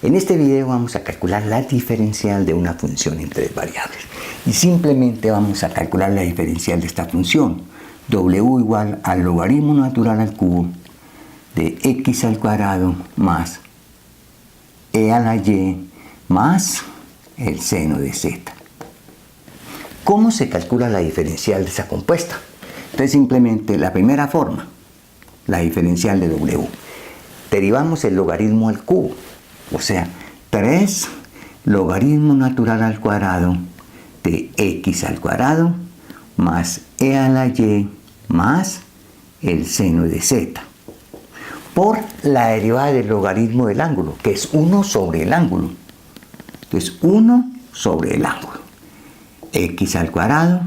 En este video vamos a calcular la diferencial de una función en tres variables. Y simplemente vamos a calcular la diferencial de esta función. W igual al logaritmo natural al cubo de x al cuadrado más e a la y más el seno de z. ¿Cómo se calcula la diferencial de esa compuesta? Entonces simplemente la primera forma, la diferencial de W. Derivamos el logaritmo al cubo, o sea, 3 logaritmo natural al cuadrado de x al cuadrado más e a la y más el seno de z por la derivada del logaritmo del ángulo, que es 1 sobre el ángulo. Entonces 1 sobre el ángulo. X al cuadrado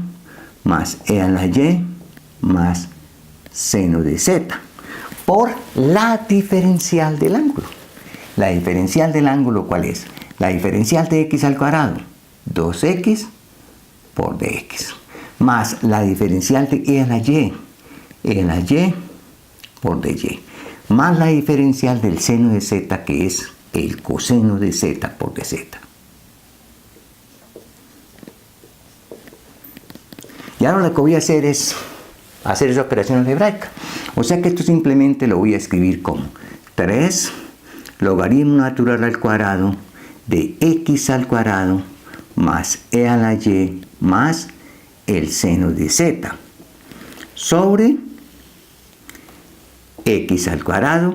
más e a la y más seno de z por la diferencial del ángulo. La diferencial del ángulo, ¿cuál es? La diferencial de x al cuadrado, 2x por dx, más la diferencial de e a la y por dy, más la diferencial del seno de z, que es el coseno de z por dz. Y ahora lo que voy a hacer es hacer esa operación algebraica. O sea que esto simplemente lo voy a escribir como 3 logaritmo natural al cuadrado de x al cuadrado más e a la y más el seno de z sobre x al cuadrado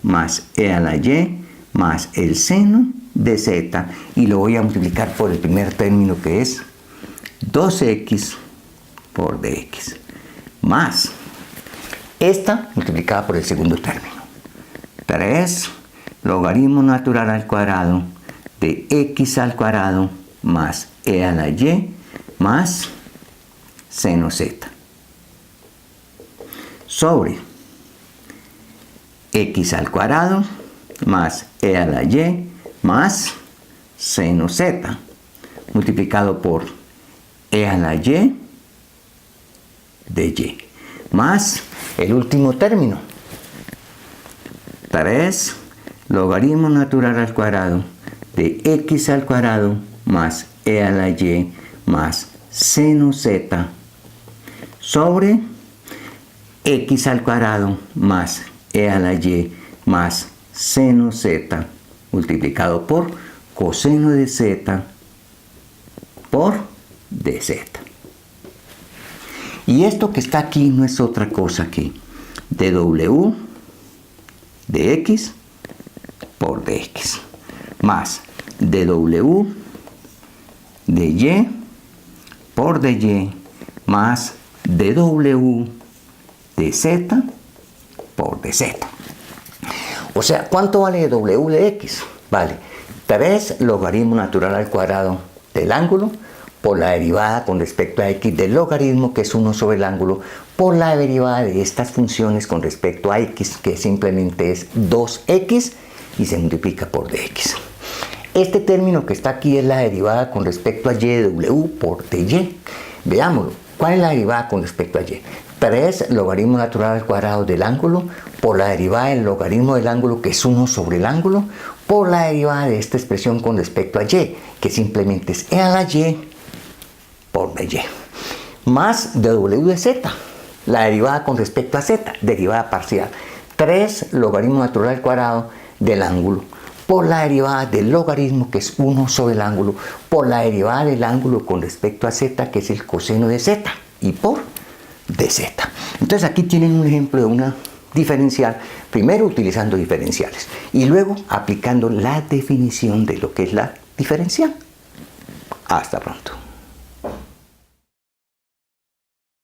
más e a la y más el seno de z, y lo voy a multiplicar por el primer término, que es 2x por dx, más esta multiplicada por el segundo término, 3 logaritmo natural al cuadrado de x al cuadrado más e a la y más seno z sobre x al cuadrado más e a la y más seno z multiplicado por e a la y de y, más el último término, 3 logaritmo natural al cuadrado de x al cuadrado más e a la y más seno z sobre x al cuadrado más e a la y más seno z multiplicado por coseno de z por dz. Y esto que está aquí no es otra cosa que dw de x por dx más dw de y por dy más dw de z por dz. O sea, ¿cuánto vale w de x? Vale 3 logaritmo natural al cuadrado del ángulo por la derivada con respecto a x del logaritmo, que es 1 sobre el ángulo, por la derivada de estas funciones con respecto a x, que simplemente es 2x y se multiplica por dx. Este término que está aquí es la derivada con respecto a y de w por dy. Veámoslo. ¿Cuál es la derivada con respecto a y? 3 logaritmo natural al cuadrado del ángulo por la derivada del logaritmo del ángulo, que es 1 sobre el ángulo, por la derivada de esta expresión con respecto a y, que simplemente es e a la y por dy, más dw de z, la derivada con respecto a z, derivada parcial, 3 logaritmo natural al cuadrado del ángulo por la derivada del logaritmo, que es 1 sobre el ángulo, por la derivada del ángulo con respecto a z, que es el coseno de z, y por dz. Entonces aquí tienen un ejemplo de una diferencial, primero utilizando diferenciales y luego aplicando la definición de lo que es la diferencial. Hasta pronto.